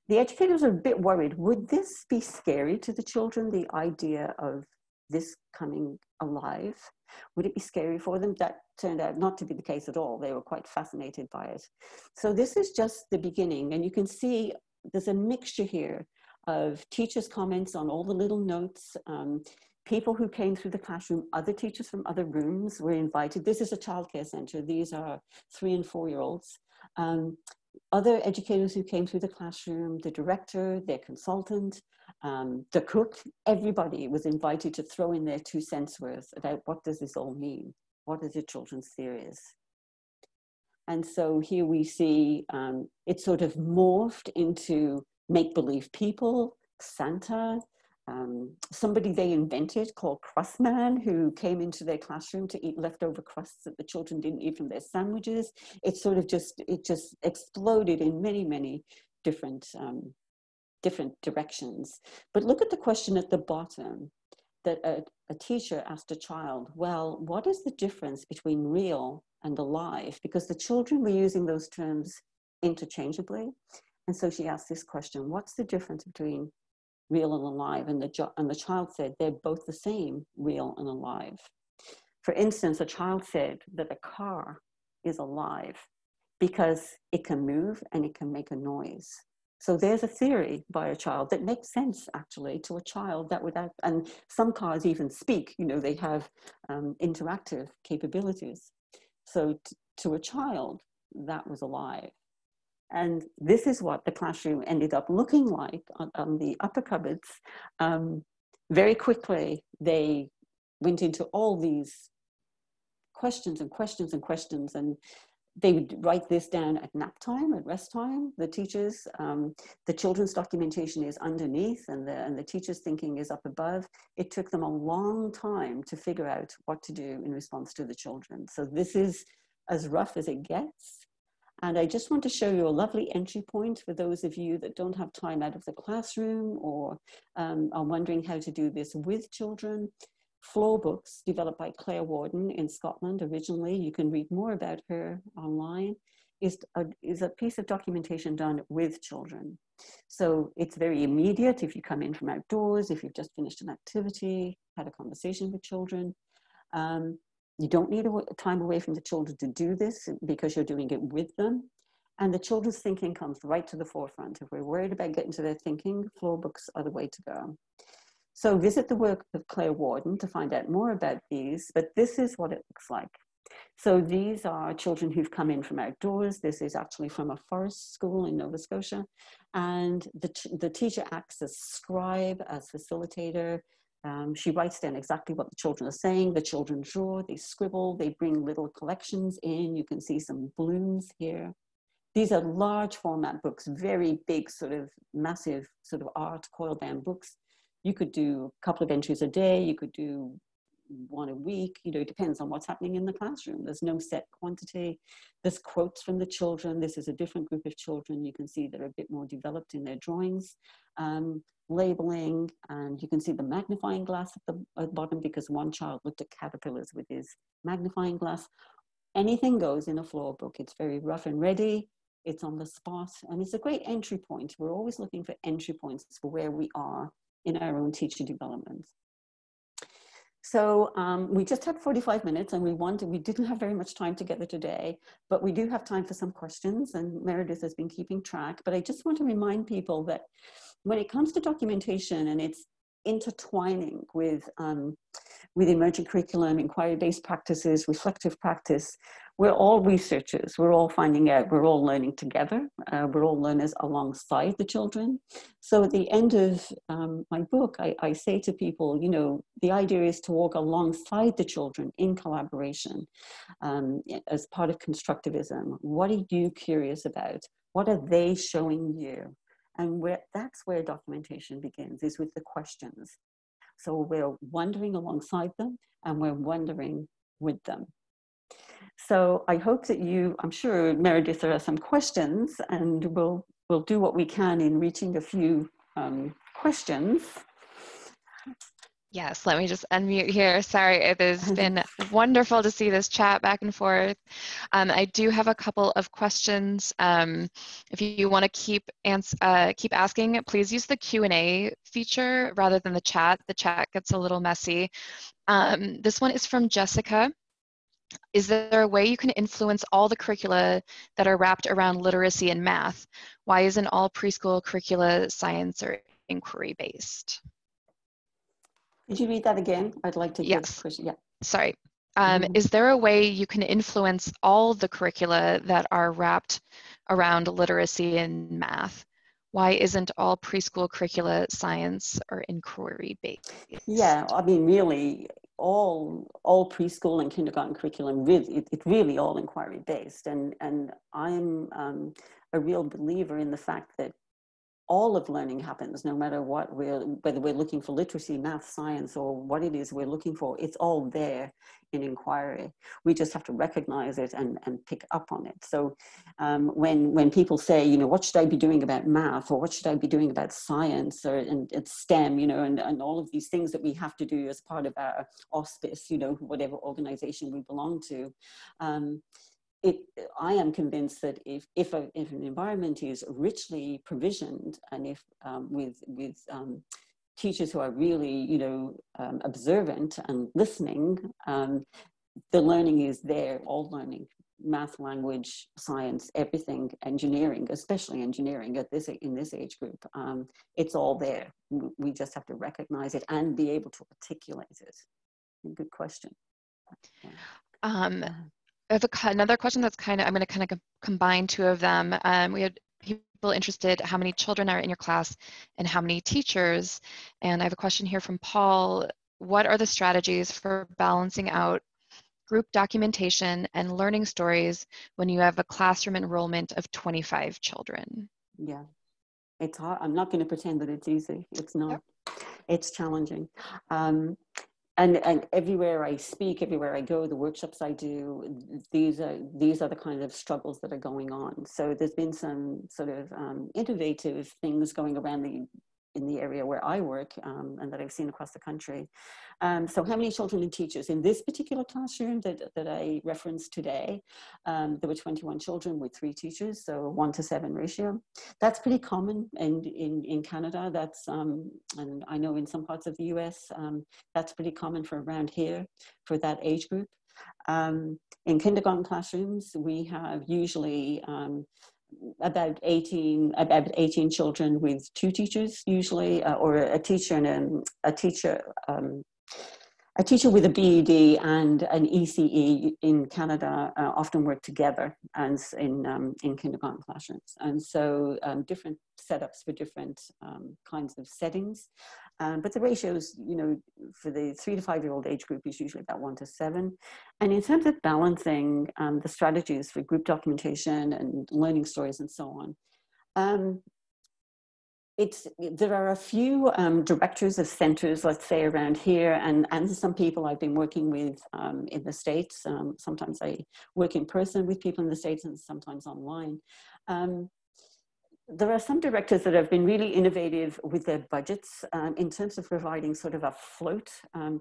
the educators are a bit worried, would this be scary to the children, the idea of this coming alive? Would it be scary for them? That turned out not to be the case at all. They were quite fascinated by it. So this is just the beginning, and you can see there's a mixture here of teachers' comments on all the little notes, people who came through the classroom, other teachers from other rooms were invited. This is a childcare center. These are 3- and 4-year-olds. Other educators who came through the classroom, the director, their consultant, the cook, everybody was invited to throw in their 2 cents worth about what does this all mean? What are the children's theories? And so here we see it sort of morphed into make-believe people, Santa, somebody they invented called Crustman, who came into their classroom to eat leftover crusts that the children didn't eat from their sandwiches. It sort of just exploded in many, many different directions. But look at the question at the bottom. that a teacher asked a child, well, what is the difference between real and alive? Because the children were using those terms interchangeably. And so she asked this question, what's the difference between real and alive? And the child said, they're both the same, real and alive. For instance, a child said that a car is alive because it can move and it can make a noise. So there's a theory by a child that makes sense actually to a child that without, and some cars even speak, you know, they have interactive capabilities. So to a child, that was alive. And this is what the classroom ended up looking like on the upper cupboards. Very quickly, they went into all these questions and questions and questions, and they would write this down at nap time, at rest time, the teachers. The children's documentation is underneath and the teacher's thinking is up above. It took them a long time to figure out what to do in response to the children. So this is as rough as it gets. And I just want to show you a lovely entry point for those of you that don't have time out of the classroom or are wondering how to do this with children. Floor books developed by Claire Warden in Scotland originally, you can read more about her online, is a piece of documentation done with children. So it's very immediate if you come in from outdoors, if you've just finished an activity, had a conversation with children. You don't need time away from the children to do this because you're doing it with them. And the children's thinking comes right to the forefront. If we're worried about getting to their thinking, floor books are the way to go. So visit the work of Claire Warden to find out more about these, but this is what it looks like. So these are children who've come in from outdoors. This is actually from a forest school in Nova Scotia. And the teacher acts as scribe, as facilitator. She writes down exactly what the children are saying. The children draw, they scribble, they bring little collections in. You can see some blooms here. These are large format books, very big, sort of massive sort of art coil bound books. You could do a couple of entries a day. You could do one a week. You know, it depends on what's happening in the classroom. There's no set quantity. There's quotes from the children. This is a different group of children. You can see they're a bit more developed in their drawings. Labeling, and you can see the magnifying glass at the bottom because one child looked at caterpillars with his magnifying glass. Anything goes in a floor book. It's very rough and ready. It's on the spot, and it's a great entry point. We're always looking for entry points for where we are in our own teacher development. So we just had 45 minutes and we didn't have very much time together today, but we do have time for some questions, and Meredith has been keeping track. But I just want to remind people that when it comes to documentation and it's intertwining with emergent curriculum, inquiry-based practices, reflective practice, we're all researchers, we're all finding out, we're all learning together, we're all learners alongside the children. So at the end of my book, I say to people, you know, the idea is to walk alongside the children in collaboration as part of constructivism. What are you curious about? What are they showing you? And that's where documentation begins, is with the questions. So we're wondering alongside them and we're wondering with them. So I hope that I'm sure, Meredith, there are some questions, and we'll do what we can in reaching a few questions. Yes, let me just unmute here. Sorry, it has been wonderful to see this chat back and forth. I do have a couple of questions. If you want to keep asking, please use the Q&A feature rather than the chat. The chat gets a little messy. This one is from Jessica. Is there a way you can influence all the curricula that are wrapped around literacy and math? Why isn't all preschool curricula science or inquiry-based? Could you read that again? I'd like to give Chris, yeah. Sorry. Is there a way you can influence all the curricula that are wrapped around literacy and math? Why isn't all preschool curricula science or inquiry-based? Yeah, I mean, really, all preschool and kindergarten curriculum, really, it's really all inquiry-based. And I'm a real believer in the fact that all of learning happens, no matter what whether we're looking for literacy, math, science, or what it is we're looking for. It's all there in inquiry. We just have to recognize it and pick up on it. So when people say, you know, what should I be doing about math, or what should I be doing about science, or and it's STEM, you know, and all of these things that we have to do as part of our auspice, you know, whatever organization we belong to. I am convinced that if an environment is richly provisioned, and if with teachers who are really, you know, observant and listening, the learning is there. All learning, math, language, science, everything, engineering, especially engineering in this age group, it's all there. We just have to recognize it and be able to articulate it. Good question. I have another question that's I'm going to kind of combine two of them. We had people interested how many children are in your class and how many teachers. And I have a question here from Paul. What are the strategies for balancing out group documentation and learning stories when you have a classroom enrollment of 25 children? Yeah, it's hard. I'm not going to pretend that it's easy. It's not. Yep. It's challenging. And everywhere I speak, everywhere I go, the workshops I do, these are the kind of struggles that are going on. So there's been some sort of innovative things going around in the area where I work, and that I've seen across the country. So how many children and teachers? In this particular classroom that I referenced today, there were 21 children with 3 teachers, so 1-to-7 ratio. That's pretty common in Canada. That's, and I know in some parts of the US, that's pretty common for around here for that age group. In kindergarten classrooms, we have usually about 18 children with 2 teachers usually, or a teacher and a teacher with a BED and an ECE in Canada often work together as in kindergarten classrooms. And so different setups for different kinds of settings. But the ratios, you know, for the 3 to 5-year-old age group is usually about 1-to-7. And in terms of balancing the strategies for group documentation and learning stories and so on, there are a few directors of centers, let's say around here, and some people I've been working with in the States. Sometimes I work in person with people in the States and sometimes online. There are some directors that have been really innovative with their budgets in terms of providing sort of a float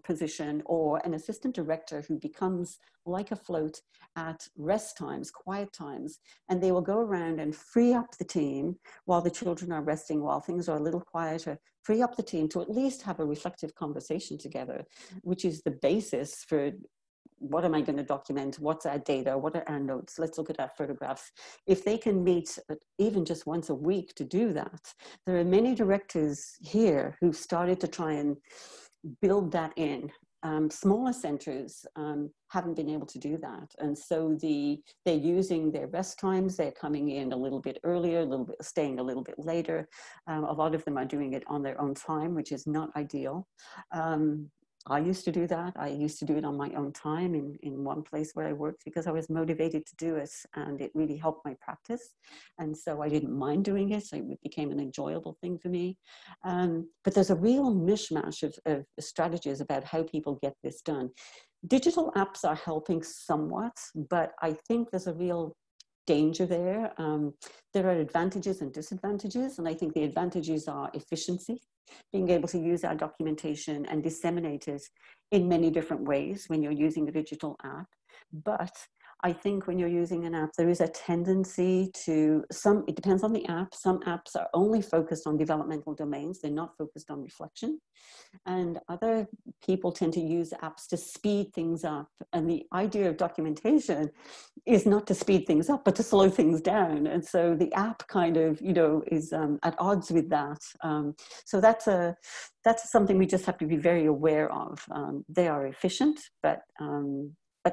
position, or an assistant director who becomes like a float at rest times, quiet times, and they will go around and free up the team while the children are resting, while things are a little quieter, free up the team to at least have a reflective conversation together, which is the basis for what am I going to document? What's our data? What are our notes? Let's look at our photographs. If they can meet even just once a week to do that, there are many directors here who've started to try and build that in. Smaller centers haven't been able to do that. And so they're using their rest times. They're coming in a little bit earlier, staying a little bit later. A lot of them are doing it on their own time, which is not ideal. I used to do that. I used to do it on my own time in one place where I worked because I was motivated to do it, and it really helped my practice. And so I didn't mind doing it. So it became an enjoyable thing for me. But there's a real mishmash of strategies about how people get this done. Digital apps are helping somewhat, but I think there's a real danger there. There are advantages and disadvantages, and I think the advantages are efficiency, being able to use our documentation and disseminate it in many different ways when you're using a digital app. But I think when you're using an app, there is a tendency to it depends on the app. Some apps are only focused on developmental domains. They're not focused on reflection. And other people tend to use apps to speed things up. And the idea of documentation is not to speed things up, but to slow things down. And so the app kind of, you know, is at odds with that. So that's something we just have to be very aware of. They are efficient, but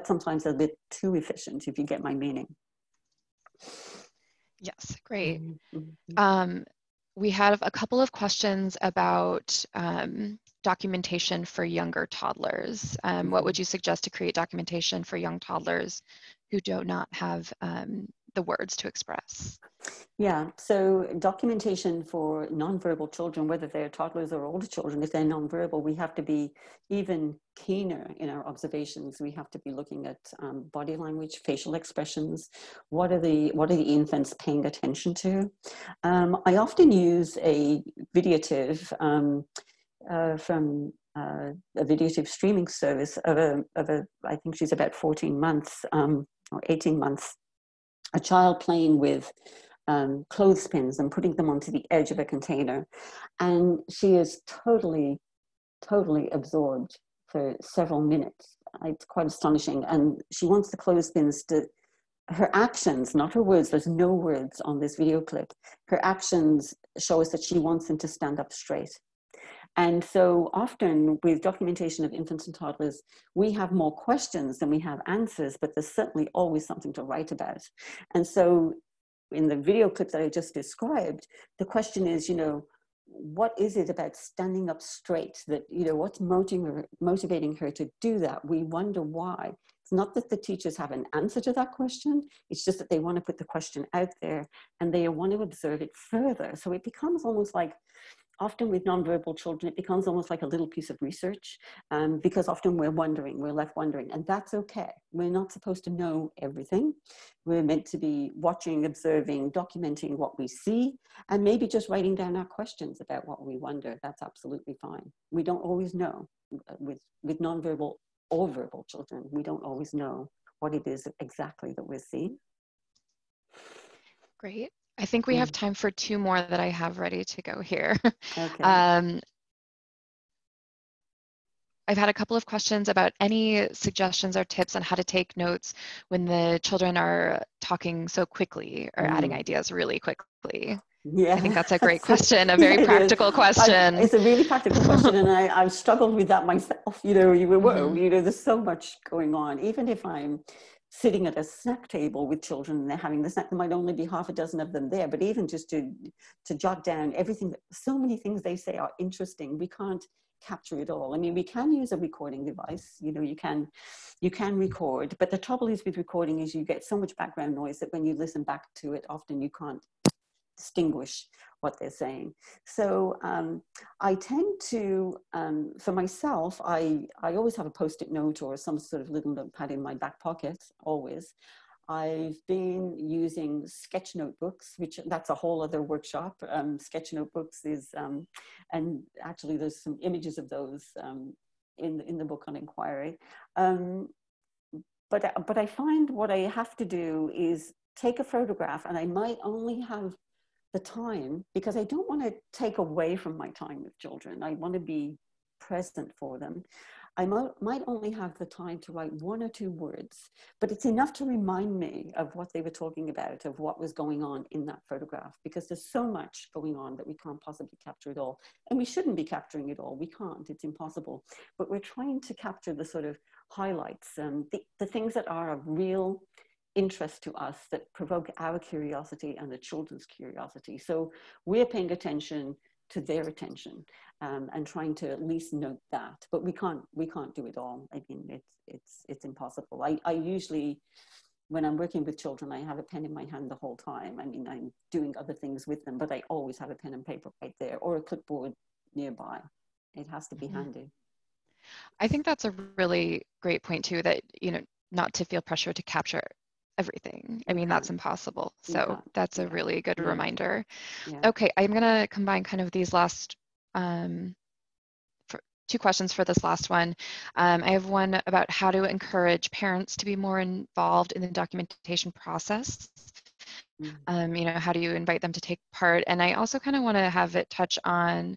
sometimes a bit too efficient, if you get my meaning. Yes, great. We have a couple of questions about documentation for younger toddlers. What would you suggest to create documentation for young toddlers who do not have the words to express. Yeah, so documentation for nonverbal children, whether they're toddlers or older children, if they're nonverbal, we have to be even keener in our observations. We have to be looking at body language, facial expressions. What are the infants paying attention to? I often use a videotive from a videotive streaming service of a I think she's about 14 months or 18 months, a child playing with clothespins and putting them onto the edge of a container. And she is totally absorbed for several minutes. It's quite astonishing. And she wants the clothespins to, her actions, not her words, there's no words on this video clip. Her actions show us that she wants them to stand up straight. And so often with documentation of infants and toddlers, we have more questions than we have answers, but there's certainly always something to write about. And so in the video clip that I just described, the question is, what is it about standing up straight that, what's motivating her to do that? We wonder why. It's not that the teachers have an answer to that question. It's just that they want to put the question out there and they want to observe it further. So it becomes almost like, often with nonverbal children, it becomes almost like a little piece of research because often we're left wondering, and that's okay. We're not supposed to know everything. We're meant to be watching, observing, documenting what we see, and maybe just writing down our questions about what we wonder. That's absolutely fine. We don't always know with nonverbal or verbal children. We don't always know what it is exactly that we're seeing. Great. I think we have time for 2 more that I have ready to go here. Okay. I've had a couple of questions about any suggestions or tips on how to take notes when the children are talking so quickly or adding ideas really quickly. Yeah, I think that's a great question, a very practical question. It's a really practical question, and I've struggled with that myself. There's so much going on. Even if I'm sitting at a snack table with children and they're having the snack, there might only be half a dozen of them there, but even just to jot down everything, so many things they say are interesting, we can't capture it all. I mean, we can use a recording device, you can record, but the trouble is with recording is you get so much background noise that when you listen back to it, often you can't distinguish what they're saying. So I tend to, for myself, I always have a Post-it note or some sort of little notepad in my back pocket, always. I've been using sketch notebooks, which that's a whole other workshop. Sketch notebooks is, and actually there's some images of those in the book on inquiry. But I find what I have to do is take a photograph, and I might only have the time, because I don't want to take away from my time with children. I want to be present for them. I might only have the time to write 1 or 2 words, but it's enough to remind me of what they were talking about, of what was going on in that photograph, because there's so much going on that we can't possibly capture it all. And we shouldn't be capturing it all. We can't, it's impossible. But we're trying to capture the sort of highlights, the things that are of real interest to us, that provoke our curiosity and the children's curiosity. So we're paying attention to their attention and trying to at least note that, but we can't do it all. I mean, it's impossible. I usually, when I'm working with children, I have a pen in my hand the whole time. I mean, I'm doing other things with them, but I always have a pen and paper right there, or a clipboard nearby. It has to be handy. I think that's a really great point too, that, not to feel pressure to capture everything. I mean, that's impossible. So that's a really good reminder. Yeah. Okay, I'm going to combine kind of these last 2 questions for this last one. I have one about how to encourage parents to be more involved in the documentation process. How do you invite them to take part? And I also kind of want to have it touch on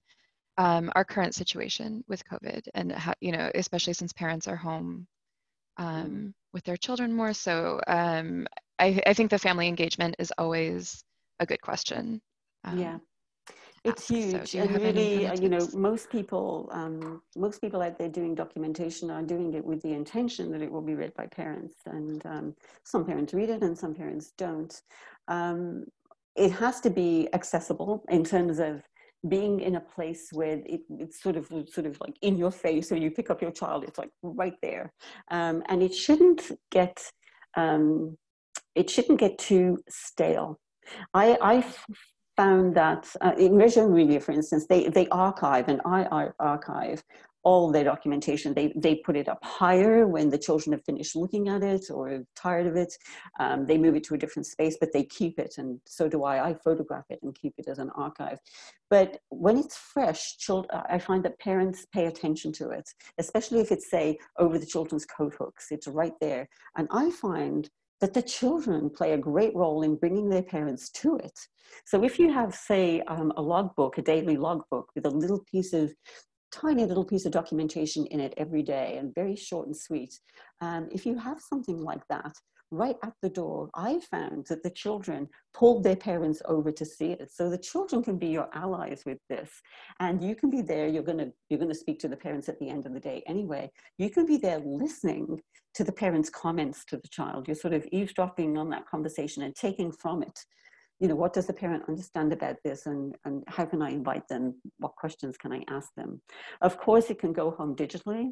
our current situation with COVID, and how, especially since parents are home with their children more. So I think the family engagement is always a good question. Yeah, it's huge. So and really, most people out there doing documentation are doing it with the intention that it will be read by parents. And some parents read it and some parents don't. It has to be accessible in terms of being in a place where it's sort of like in your face. So you pick up your child, it's like right there. And it shouldn't get it shouldn't get too stale. I found that in Region Media, for instance, they archive, and I archive all their documentation. They put it up higher when the children have finished looking at it or tired of it. They move it to a different space, but they keep it, and so do I. I photograph it and keep it as an archive. But when it's fresh, I find that parents pay attention to it, especially if it's, say, over the children's coat hooks. It's right there. And I find that the children play a great role in bringing their parents to it. So if you have, say, a logbook, a daily logbook with a little piece of, tiny little piece of documentation in it every day, and very short and sweet, if you have something like that right at the door, I found that the children pulled their parents over to see it. So the children can be your allies with this, and you can be there. You're gonna speak to the parents at the end of the day anyway. You can be there listening to the parents' comments to the child. You're sort of eavesdropping on that conversation and taking from it, you know, what does the parent understand about this, and how can I invite them? What questions can I ask them? Of course, it can go home digitally.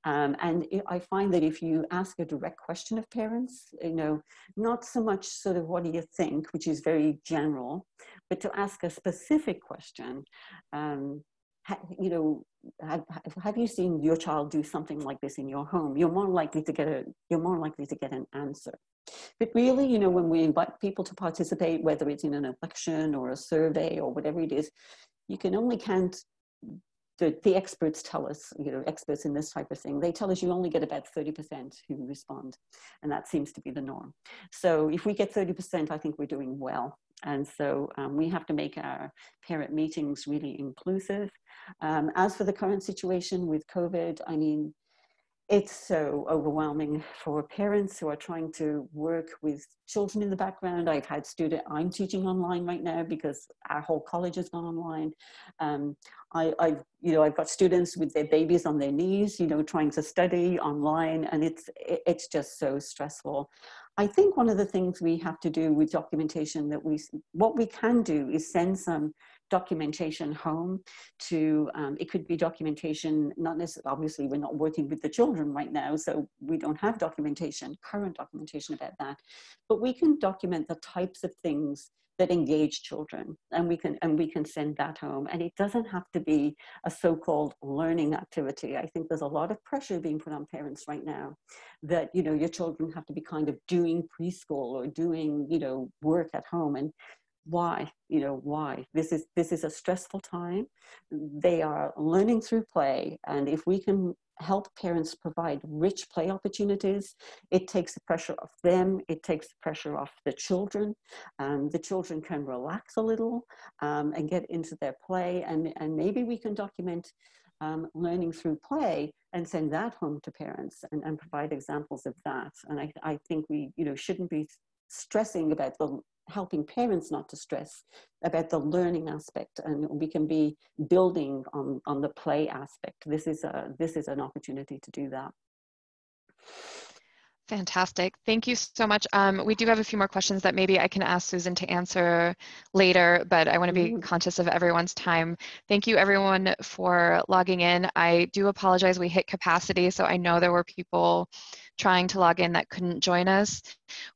I find that if you ask a direct question of parents, you know, not so much sort of what do you think, which is very general, but to ask a specific question, you know, have you seen your child do something like this in your home? You're more likely to get an answer. But really, you know, when we invite people to participate, whether it's in an election or a survey or whatever it is, you can only count. The experts tell us, you know, experts in this type of thing, they tell us you only get about 30% who respond. And that seems to be the norm. So if we get 30%, I think we're doing well. And so we have to make our parent meetings really inclusive. As for the current situation with COVID, I mean, it's so overwhelming for parents who are trying to work with children in the background. I'm teaching online right now because our whole college has gone online. I've got students with their babies on their knees, you know, trying to study online, and it's just so stressful. I think one of the things we have to do with documentation what we can do is send some documentation home to, it could be documentation, not necessarily, obviously we're not working with the children right now, so we don't have current documentation about that, but we can document the types of things that engage children, and we can send that home. And it doesn't have to be a so-called learning activity. I think there's a lot of pressure being put on parents right now that, you know, your children have to be kind of doing preschool or doing, you know, work at home. And why? You know, why? This is a stressful time. They are learning through play, and if we can help parents provide rich play opportunities, it takes the pressure off them, it takes the pressure off the children. The children can relax a little and get into their play, and maybe we can document learning through play and send that home to parents and provide examples of that. And I think we, you know, shouldn't be stressing about helping parents not to stress about the learning aspect, and we can be building on the play aspect. This is an opportunity to do that. Fantastic. Thank you so much. We do have a few more questions that maybe I can ask Susan to answer later, but I want to be conscious of everyone's time. Thank you everyone for logging in. I do apologize, we hit capacity, so I know there were people trying to log in that couldn't join us.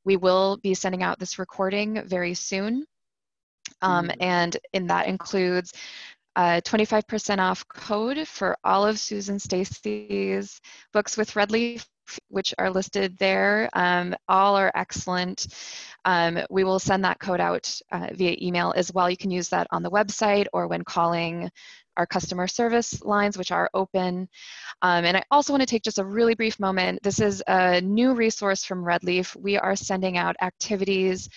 We will be sending out this recording very soon, and that includes 25% off code for all of Susan Stacey's books with Redleaf, which are listed there. All are excellent. We will send that code out via email as well. You can use that on the website or when calling our customer service lines, which are open. And I also want to take just a really brief moment. This is a new resource from Redleaf. We are sending out activities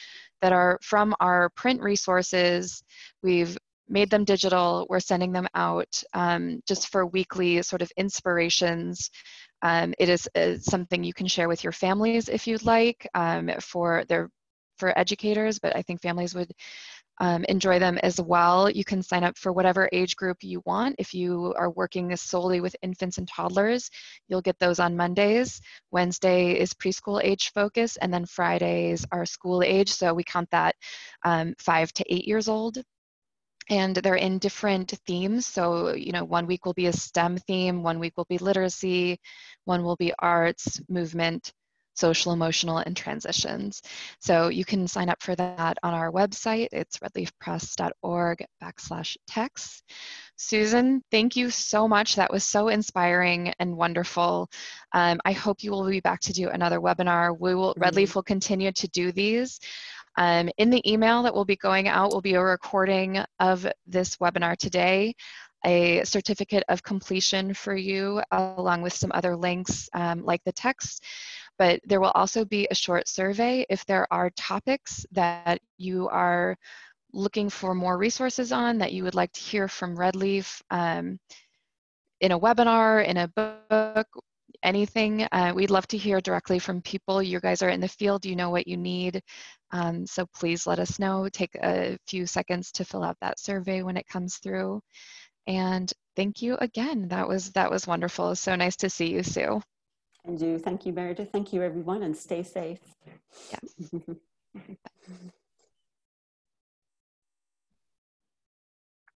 that are from our print resources. We've made them digital. We're sending them out just for weekly sort of inspirations. It is something you can share with your families if you'd like, for educators, but I think families would enjoy them as well. You can sign up for whatever age group you want. If you are working solely with infants and toddlers, you'll get those on Mondays. Wednesday is preschool age focus, and then Fridays are school age, so we count that 5 to 8 years old. And they're in different themes. So, you know, 1 week will be a STEM theme, 1 week will be literacy, one will be arts, movement, social, emotional, and transitions. So you can sign up for that on our website. It's redleafpress.org/texts. Susan, thank you so much. That was so inspiring and wonderful. I hope you will be back to do another webinar. Redleaf will continue to do these. In the email that will be going out will be a recording of this webinar today, a certificate of completion for you, along with some other links like the text. But there will also be a short survey if there are topics that you are looking for more resources on, that you would like to hear from Redleaf in a webinar, in a book, anything. We'd love to hear directly from people. You guys are in the field, you know what you need. So please let us know. Take a few seconds to fill out that survey when it comes through. And thank you again. That was wonderful. It's so nice to see you, Sue. And you, thank you, Meredith. Thank you, everyone, and stay safe. Yes.